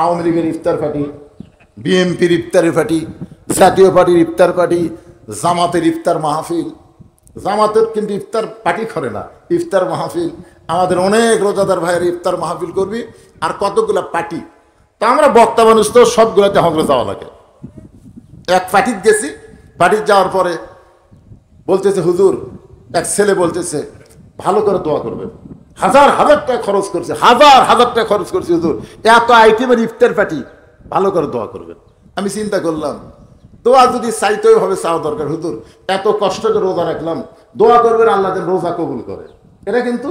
আওয়ামী লীগের ইফতার পার্টি, বিএনপির ইফতারের পার্টি, জাতীয় পার্টির ইফতার পার্টি, জামাতের ইফতার মাহফিল। জামাতের কিন্তু ইফতার পার্টি করে না, ইফতার মাহফিল। আমাদের অনেক রোজাদার ভাইয়ের ইফতার মাহফিল করবি, আর কতগুলা পার্টি। তা আমরা বক্তা মানুষ তো সবগুলোতে হগরে যাওয়া লাগে। এক পার্টিতে গেছি, পার্টিতে যাওয়ার পরে বলতেছে হুজুর, এক ছেলে বলতেছে ভালো করে দোয়া করবেন, হাজার হাজার টাকা খরচ করছে, হাজার হাজার টাকা খরচ করছে হুজুর, এত আইটেমের ইফতার পার্টি, ভালো করে দোয়া করবেন। আমি চিন্তা করলাম, দোয়া যদি চাইতেই হবে চাওয়া দরকার, হুজুর এত কষ্ট করে রোজা রাখলাম, দোয়া করবেন আল্লাহ যেন রোজা কবুল করে, এটা কিন্তু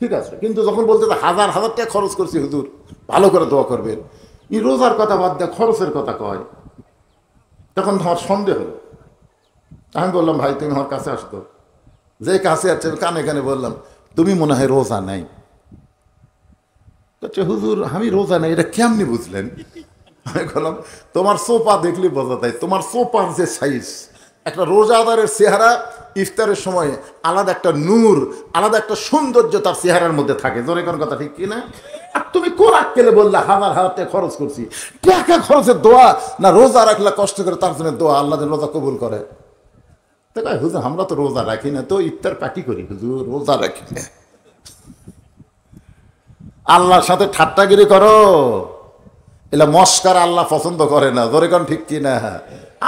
ঠিক আছে। কিন্তু যখন বলতে হাজার হাজার টাকা খরচ করছি হুজুর, ভালো করে দোয়া করবেন, এই রোজার কথা বাদ দেয় খরচের কথা কয়, তখন আমার সন্দেহ হলো। আমি বললাম ভাই তুমি আমার কাছে আসতো, যে কাছে আসছে কানে কানে বললাম তুমি মনে হয় রোজা নাই। হুজুর আমি রোজা নাই, এটা কেমনি বুঝলেন? আমি বললাম তোমার সোপা দেখলে বোঝা যায়, তোমার সোপার যে সাইজ, একটা রোজাদারের চেহারা ইফতারের সময় আলাদা একটা নূর, আলাদা একটা সৌন্দর্য তার চেহারার মধ্যে থাকে। জোরে কোন কথা ঠিক কিনা? আর তুমি কোন আক্কেলে বললে হাজার হাজার টাকা খরচ করছি, টাকা খরচের দোয়া না রোজা রাখলে কষ্ট করে তার জন্য দোয়া, আল্লাহ যেন রোজা কবুল করে। তাই হুজুর আমরা তো রোজা রাখি না, তো ইফতার পার্টি করি, হুজুর রোজা রাখি না। আল্লাহর সাথে ঠাট্টাগিরি করো, এলা মস্কার আল্লাহ পছন্দ করে না। জোরে কোন ঠিক কিনা?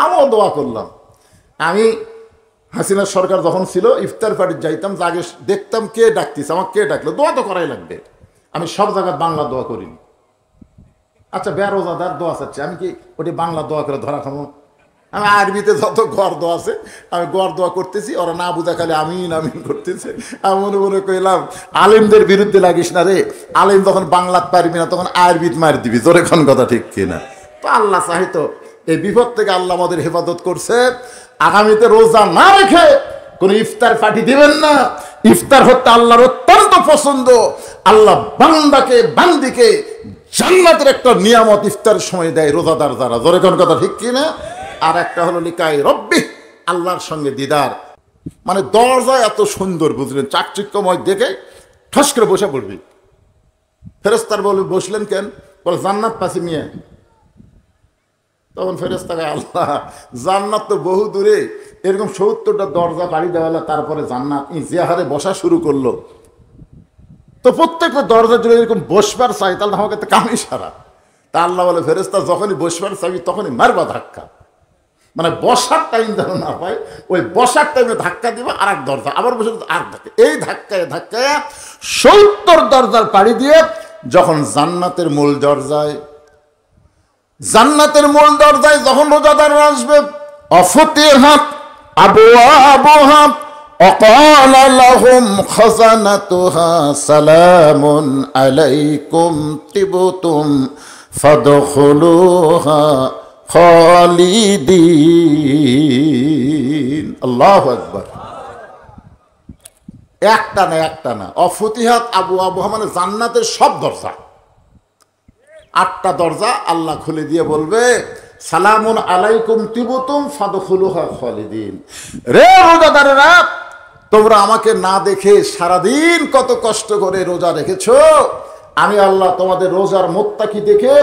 আমিও দোয়া করলাম। আমি হাসিনা সরকার যখন ছিল ইফতার পার্টি যাইতাম, আগে দেখতাম কে ডাকতিছে, আমার কে ডাকলো, দোয়া তো করাই লাগবে। আমি সব জায়গায় বাংলা দোয়া করিনি। আচ্ছা বেরোজাদার দোয়া চাচ্ছে, আমি কি ওটি বাংলা দোয়া করে ধরা খাবো? আমি আরবিতে যত গড় দোয়া আছে আমি গড় দোয়া করতেছি, ওরা না বুঝা খালি আমিন আমিন করতেছে। আমি মনে মনে কইলাম আলেমদের বিরুদ্ধে লাগিস না রে, আলেম যখন বাংলা পারবি না তখন আরবিত মার দিবি। তোর এখন কথা ঠিক কিনা? তো আল্লাহ চাহিত এই বিপদ থেকে আল্লাহ আমাদের হেফাজত করছে। আগামীতে রোজা না রেখে কোন ইফতার পার্টি দিবেন না। ইফতার হতে আল্লাহর অত্যন্ত পছন্দ। আল্লাহ বান্দাকে বান্দিকে জান্নাতের একটা নিয়ামত ইফতারের সময় দেয় রোজাদার যারা। জোরে কোন কথা ঠিক কিনা? আর একটা হলো লিকাই রব্বি, আল্লাহর সঙ্গে দিদার। মানে দরজা এত সুন্দর বুঝলেন, চাকচিক্যময় দেখে ঠস করে বসে পড়বি। ফেরেস্তার বলবে বসলেন কেন? বলে জান্নাত পাশে নিয়ে। তখন ফেরেস্তাকে আল্লাহ জান্নাত তো বহু দূরে, এরকম ৭০টা দরজা বাড়ি দেওয়ালা, তারপরে জান্নাত যে হারে বসা শুরু করলো, তো প্রত্যেকটা দরজা জুড়ে এরকম বসবার চাই, তাহলে আমাকে তো কামি সারা। তা আল্লাহ বলে ফেরেস্তা যখনই বসবার চাবি তখনই মারবা ধাক্কা, মানে বসার টাইম যেন না পায়, ওই বসার টাইমে ধাক্কা দিবা আর এক দরজা, আবার বসে আর ধাক্কা, এই ধাক্কায় ধাক্কায় ৭০ দরজার পাড়ি দিয়ে যখন জান্নাতের মূল দরজায় যখন রোজাদার আসবে, অফতিহাত আবওয়াবুহা وقال لهم خزنتها سلام عليكم طبتم فادخلوها খালিদিন। আল্লাহু আকবার। একটা না অফতিহাত আবওয়াবুহা মানে জান্নাতের সব দরজা, 8টা দরজা আল্লাহ খুলে দিয়ে বলবে সালামুন আলাইকুম তিবতুম ফাদখুলুহা খালিদিন। রে রোজাদারেরা, তোমরা আমাকে না দেখে সারাদিন কত কষ্ট করে রোজা রেখেছো, আমি আল্লাহ তোমাদের রোজার মুত্তাকি দেখে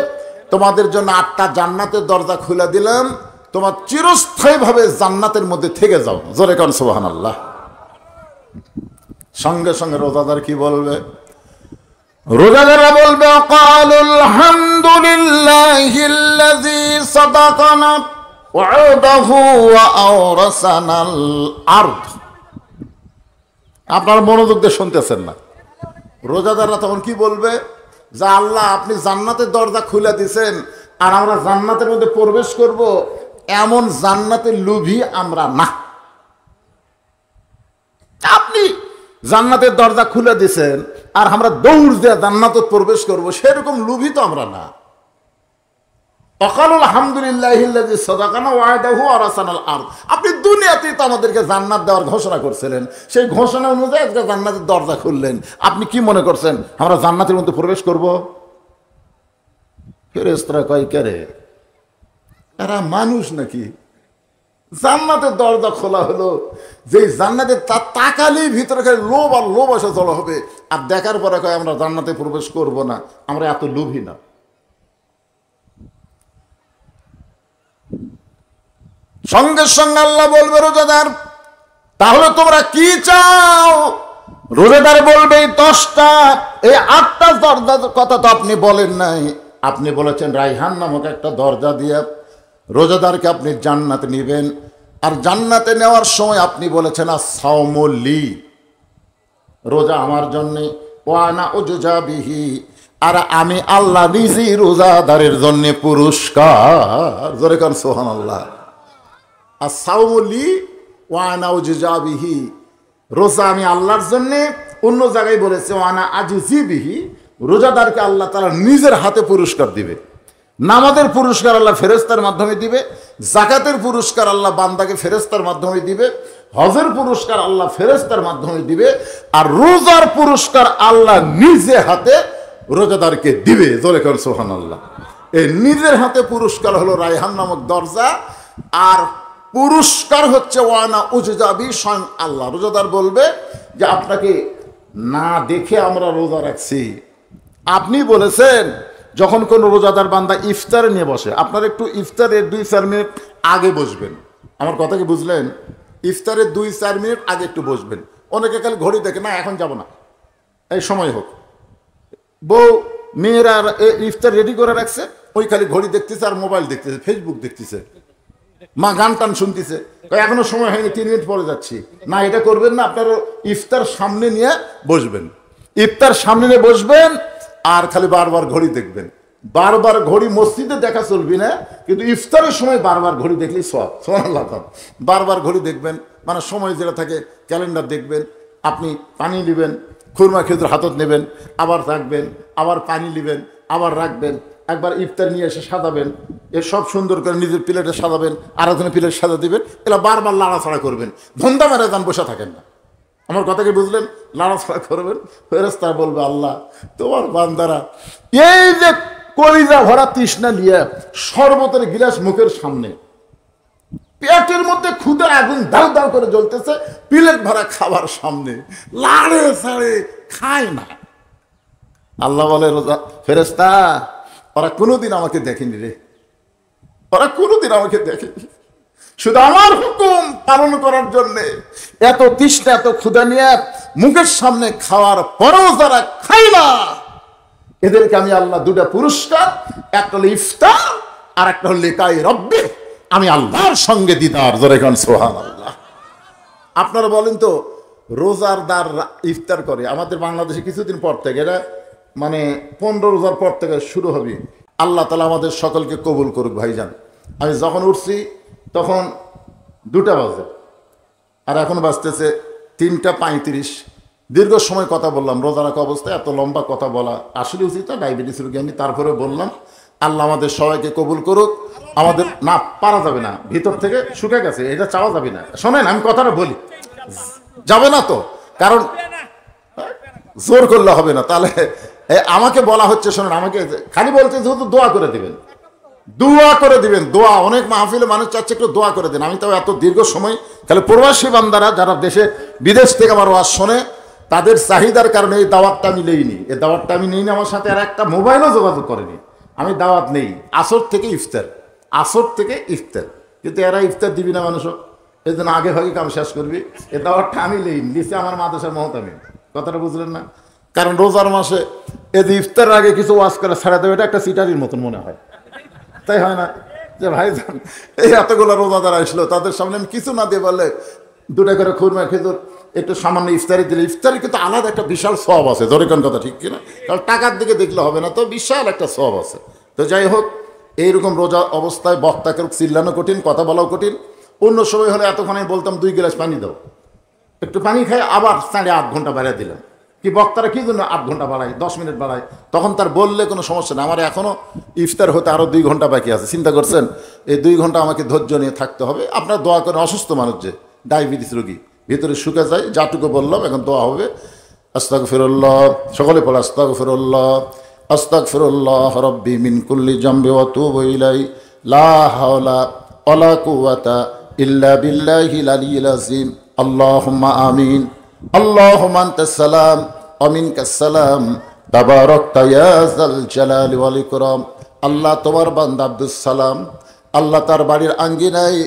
তোমাদের জন্য 8টা জান্নাতের দরজা খুলে দিলাম, তোমার চিরস্থায়ীভাবে জান্নাতের মধ্যে থেকে যাও। জোরে কান সুবহানাল্লাহ। সঙ্গে সঙ্গে রোজাদার কি বলবে? রোজাদাররা বলবে ক্বালুল হামদুলিল্লাহিল্লাযী সাদাকানা ওয়া'দাহু ওয়া আওরাসানাল আরদ। আপনারা মনোযোগ দিয়ে শুনতেছেন না? রোজাদাররা তখন কি বলবে? যে আল্লাহ আপনি জান্নাতের দরজা খুলে দিয়েছেন, আর আমরা জান্নাতের মধ্যে প্রবেশ করব, এমন জান্নাতের লোভী আমরা না। আপনি জান্নাতের দরজা খুলে দিয়েছেন আর আমরা দৌড় দিয়ে জান্নাতে প্রবেশ করব, সেরকম লোভী তো আমরা না। ওয়াকালুল হামদুলিল্লাহিল্লাযী সাদাকানা ওয়া'দাহু ওয়া আওরাসানাল আরদ। আপনি দুনিয়াতেই তো আমাদেরকে জান্নাত দেওয়ার ঘোষণা করছিলেন, সেই ঘোষণা অনুযায়ী আজকে জান্নাতের দরজা খুললেন। আপনি কি মনে করছেন আমরা জান্নাতের মধ্যে প্রবেশ করব? ফেরেশতারা কয় কে রে, এরা মানুষ নাকি? জান্নাতের দরজা খোলা হলো, যেই জান্নাতের তাকালেই ভিতরে খালি লোভ আর লোভ এসে জড়ো হবে, আর দেখার পরে কয় আমরা জান্নাতে প্রবেশ করব না, আমরা এত লোভী না। সঙ্গে সঙ্গে আল্লাহ বলবে রোজাদার তাহলে তোমরা কি চাও? রোজাদার বলবে 10টা, এই 8টা দরজার কথা তো আপনি বলেন নাই। আপনি বলেছেন রাইহান নামক একটা দরজা দিয়ে রোজাদারকে আপনি জান্নাতে নেবেন, আর জান্নাতে নেওয়ার সময় আপনি বলেছেন আস-সাওমু লি, রোজা আমার জন্য, ওয়া আনা উজজা বিহি, আর আমি আল্লাহ নিজেই রোজাদারের জন্য পুরস্কার। জোরে কান সুবহানাল্লাহ। আস-সাওমু লি ওয়া আনা উজজা বিহি, রোজা আমি আল্লাহর জন্য। অন্য জায়গায় বলেছে ওয়া আনা আজজি বিহি, রোজাদারকে আল্লাহ তাআলা নিজের হাতে পুরস্কার দিবে। নামাজের পুরস্কার আল্লাহ ফেরেশতার মাধ্যমে দিবে, যাকাতের পুরস্কার আল্লাহ বান্দাকে ফেরেশতার মাধ্যমে দিবে, হজের পুরস্কার আল্লাহ ফেরেশতার মাধ্যমে দিবে, আর রোজার পুরস্কার আল্লাহ নিজে হাতে রোজাদারকে দিবে। জোরে কর সুবহানাল্লাহ। এই নিজের হাতে পুরস্কার হলো রায়হান নামক দরজা, আর পুরস্কার হচ্ছে ওয়ানা উজজাবি, স্বয়ং আল্লাহ। রোজাদার বলবে যে আপনাকে না দেখে আমরা রোজা রাখছি। আপনি বলেছেন যখন কোনো রোজাদার বান্দা ইফতারে নিয়ে বসে, আপনার একটু ইফতারের 2-4 মিনিট আগে বসবেন। আমার কথা কি বুঝলেন? ইফতারের 2-4 মিনিট আগে একটু বসবেন। অনেকে খালি ঘড়ি দেখে, না এখন যাব না, এই সময় হোক। বউ মেয়েরা ইফতার রেডি করে রাখছে, ওই খালি ঘড়ি দেখতেছে আর মোবাইল দেখতেছে, ফেসবুক দেখতেছে, মা গান টান শুনতেছে, এখনো সময় হয়নি, 3 মিনিট পরে যাচ্ছি। না, এটা করবেন না। আপনার ইফতার সামনে নিয়ে বসবেন, ইফতার সামনে নিয়ে বসবেন, আর খালি বারবার ঘড়ি দেখবেন। বারবার ঘড়ি মসজিদে দেখা চলবি না, কিন্তু ইফতারের সময় বারবার ঘড়ি দেখলেই সব। সুবহানাল্লাহ। বারবার ঘড়ি দেখবেন, মানে সময় যেটা থাকে ক্যালেন্ডার দেখবেন। আপনি পানি নেবেন, খুরমা খেজুর হাতত নেবেন, আবার রাখবেন, আবার পানি নেবেন, আবার রাখবেন, একবার ইফতার নিয়ে এসে সাজাবেন, এ সব সুন্দর করে নিজের প্লেটে সাজাবেন, আর একজনের প্লেট সাজা দিবেন। এলা বারবার লাড়াছাড়া করবেন, ধন্দা মেরে যান, বসে থাকেন না। আমার কথা কি বুঝলেন? লাড়াছাড়া করবেন, ফেরেশতারা বলবে আল্লাহ তোমার বান্দারা এই যে কলিজা ভরা তৃষ্ণা নিয়ে শরবতের গিলাস মুখের সামনে, পেটের মধ্যে ক্ষুধা আগুন দাউ দাউ করে জ্বলতেছে, প্লেট ভরা খাবার সামনে, লাড়ে ছাড়ে খায় না। আল্লাহ বলে রোজা ফেরেশতা ওরা কোনোদিন আমাকে দেখেনি রে, ওরা কোনোদিন আমাকে দেখেনি, শুধু আমার হুকুম পালন করার জন্য এত তৃষ্ণা এত ক্ষুধা নিয়ে মুখের সামনে খাওয়ার পরেও যারা খায় না, এদেরকে আমি আল্লাহ 2টা পুরস্কার, একটা হলো ইফতার আর একটা হলো লিকাই রব্বে, আমি আল্লাহর সঙ্গে দিদার। জোরে কান সুবহানাল্লাহ। আপনারা বলেন তো, রোজাদার ইফতার করে আমাদের বাংলাদেশে কিছুদিন পর থেকে, এটা মানে 15 রোজার পর থেকে শুরু হবে। আল্লাহ তাআলা আমাদের সকলকে কবুল করুক। ভাইজান, আমি যখন উঠছি তখন 2টা বাজে, আর এখন বাজতেছে 3টা 35। দীর্ঘ সময় কথা বললাম, রোজা রাখা অবস্থায় এত লম্বা কথা বলা আসলে উচিত না, ডায়াবেটিস রোগী আমি, তারপরে বললাম। আল্লাহ আমাদের সবাইকে কবুল করুক। আমাদের না পারা যাবে না, ভিতর থেকে শুকে গেছে, এটা চাওয়া যাবে না। শোনেন আমি কথাটা বলি, যাবে না তো, কারণ জোর করলে হবে না। তাহলে আমাকে বলা হচ্ছে, শোনেন আমাকে খালি বলছে যেহেতু দোয়া করে দিবেন, দোয়া করে দিবেন, দোয়া। অনেক মাহফিলে মানুষ চাচ্ছে একটু দোয়া করে দেন। আমি তো এত দীর্ঘ সময় খালি প্রবাসী বান্দারা যারা দেশে বিদেশ থেকে আমার ওয়াজ শোনে, তাদের চাহিদার কারণে এই দাওয়াতটা আমি নেইনি। এই দাওয়াতটা আমি নেইনি, আমার সাথে আর একটা মোবাইলও যোগাযোগ করেনি। আমি দাওয়াত নেই, আসর থেকে ইফতার, আসর থেকে ইফতার, কিন্তু এরা ইফতার দিবি না মানুষও, এই জন্য আগে ভাগে কাম শেষ করবি। এই দাওয়াতটা আমি নেইনি, দিচ্ছে আমার মাদ্রাসার মহতামিম। কথাটা বুঝলেন না? কারণ রোজার মাসে এই যে ইফতারের আগে কিছু ওয়াজ করে ছাড়া দেবে, এটা একটা সিটারির মতন মনে হয়, তাই হয় না? যে ভাইজান এই এতগুলো রোজাদার আসলো, তাদের সামনে আমি কিছু না দিয়ে বললে 2টা করে খুরমা খেজুর একটু সামান্য ইফতারি দিলে, ইফতারি কিন্তু আলাদা একটা বিশাল সওয়াব আছে। ধরে কোন কথা ঠিক কিনা? কারণ টাকার দিকে দেখলে হবে না, তো বিশাল একটা সওয়াব আছে। তো যাই হোক, এইরকম রোজা অবস্থায় বক্তাকে চিল্লানো কঠিন, কথা বলাও কঠিন। অন্য সময় হলে এতক্ষণ আমি বলতাম 2 গ্লাস পানি দাও, একটু পানি খাই, আবার 8.5 ঘন্টা বাড়িয়ে দিলাম। কি বক্তারা কি জন্য 8 ঘন্টা বাড়ায়, 10 মিনিট বাড়ায়, তখন তার বললে কোনো সমস্যা না। আমার এখনো ইফতার হতে আরো 2 ঘন্টা বাকি আছে। চিন্তা করছেন, এই 2 ঘন্টা আমাকে ধৈর্য নিয়ে থাকতে হবে। আপনার দোয়া করে, অসুস্থ মানুষ যে ডায়াবেটিস রোগী ভিতরে শুকে যায়, যাটুকু বললাম এখন দোয়া হবে। আস্তাগফিরুল্লাহ, সকলে পড়ে আস্তাগফিরুল্লাহ, আস্তাগফিরুল্লাহ রাব্বি মিন কুল্লি জামবি ওয়া তুবু ইলাই, লা হাওলা ওয়ালা কুওয়াতা ইল্লা বিল্লাহিল আলিয়্যিল আযীম। আল্লাহুম্মা আমিন। আল্লাহুম্মা আনতাস সালাম ওয়া মিনকাস সালাম, তাবারাকতা ইয়া যাল জালালি ওয়াল ইকরাম। আল্লাহ তোমার বান্দা আব্দুস সালাম, আল্লাহ তার বাড়ির আঙ্গিনায়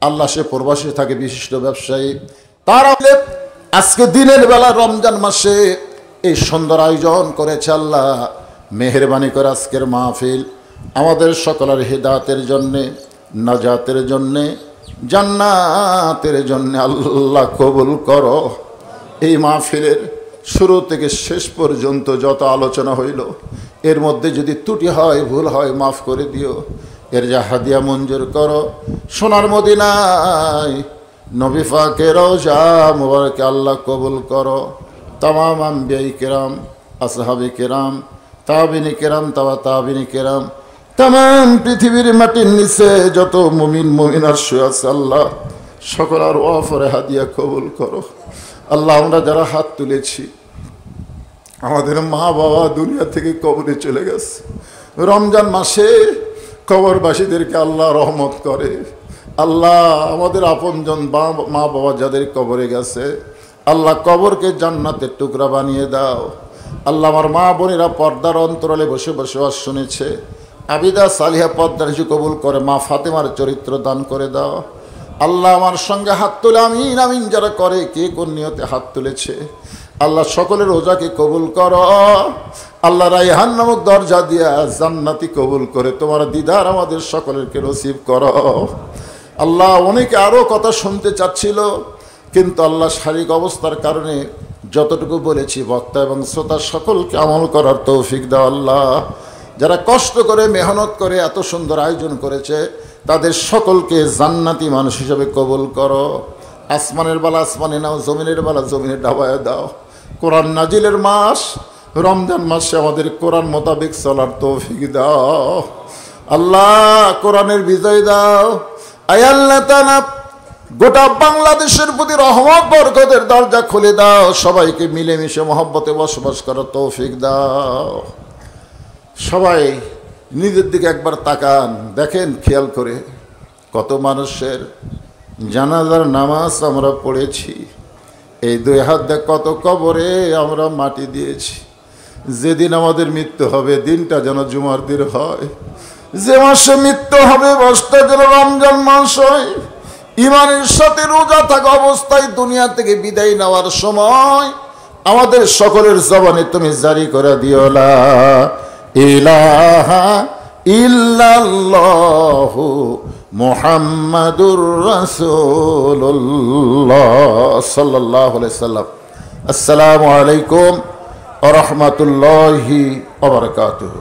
আল্লাহ সে প্রবাসী থাকে, বিশিষ্ট ব্যবসায়ী, তারা আজকে দিনের বেলা রমজান মাসে এই সুন্দর আয়োজন করেছে। আল্লাহ মেহেরবানি করে আজকের মাহফিল আমাদের সকলের হিদায়াতের জন্যে, নাজাতের জন্যে, জান্নাতের জন্যে আল্লাহ কবুল করো। এই মাহফিলের শুরু থেকে শেষ পর্যন্ত যত আলোচনা হইল, এর মধ্যে যদি ত্রুটি হয়, ভুল হয়, মাফ করে দিও। এর যা হাদিয়া মঞ্জুর করো। সোনার মদিনায় নবী পাকের রওজা মুবারকে আল্লাহ কবুল করো। তামাম আম্বিয়াই কেরাম, আসহাবে কেরাম, তাবিনী কেরাম, তাবিনী কেরাম, তামাম পৃথিবীর মাটির নিচে যত মুমিন মুমিনার শুয়ে আছে আল্লাহ সকলের ওয়াফরে হাদিয়া কবুল করো। আল্লাহ আমরা যারা হাত তুলেছি, আমাদের মা বাবা দুনিয়া থেকে কবরে চলে গেছে, রমজান মাসে কবরবাসীদেরকে আল্লাহ রহমত করে। আল্লাহ আমাদের আপনজন মা বাবা যাদের কবরে গেছে আল্লাহ কবরকে জান্নাতের টুকরা বানিয়ে দাও। আল্লাহ আমার মা বোনেরা পর্দার অন্তরালে বসে বসে ওয়াজ শুনেছে, আবিদা সালিহা পর্দার হিসেবে কবুল করে মা ফাতেমার চরিত্র দান করে দাও। আল্লাহ আমার সঙ্গে হাত তুলে আমিন আমিন যারা করে, কে কোন নিয়তে হাত তুলেছে আল্লাহ সকলের রোজাকে কবুল করো। আল্লাহ রায়হান নামক দরজা দিয়া জান্নাতি কবুল করে তোমার দিদার আমাদের সকলেরকে নসিব করো। আল্লাহ অনেকে আরও কথা শুনতে চাচ্ছিল, কিন্তু আল্লাহ শারীরিক অবস্থার কারণে যতটুকু বলেছি বক্তা এবং শ্রোতা সকলকে আমল করার তৌফিক দাও। আল্লাহ যারা কষ্ট করে মেহনত করে এত সুন্দর আয়োজন করেছে তাদের সকলকে জান্নাতি মানুষ হিসেবে কবুল করো। আসমানের বেলা আসমানে নাও, জমিনের বেলা জমিনে ডাবায় দাও। কোরআন নাজিলের মাস রমজান মাসে আমাদের কোরআন মোতাবেক চলার তৌফিক দাও। আল্লাহ কোরআনের বিজয় দাও। আয় আল্লাহ তাআলা গোটা বাংলাদেশের প্রতি রহমত বরকতের দরজা খুলে দাও। সবাইকে মিলেমিশে মহব্বতে বসবাস করার তৌফিক দাও। সবাই নিজের দিকে একবার তাকান, দেখেন খেয়াল করে কত মানুষের জানাজার নামাজ আমরা পড়েছি। এই দুই হাত দেখ কত কবরে আমরা মাটি দিয়েছি। যেদিন আমাদের মৃত্যু হবে দিনটা যেন জুমার দিন হয়, যে মাসে মৃত্যু হবে মাসটা যেন রমজান মাস হয়। ইমানের সাথে রোজা থাকা অবস্থায় দুনিয়া থেকে বিদায় নেওয়ার সময় আমাদের সকলের জবানে তুমি জারি করে দিও লা ইলাহা ইল্লাল্লাহু মুহাম্মাদুর রাসূলুল্লাহ সাল্লাল্লাহু আলাইহি সাল্লাম। আসসালামু আলাইকুম ওয়া রাহমাতুল্লাহি ওয়া বারাকাতুহু।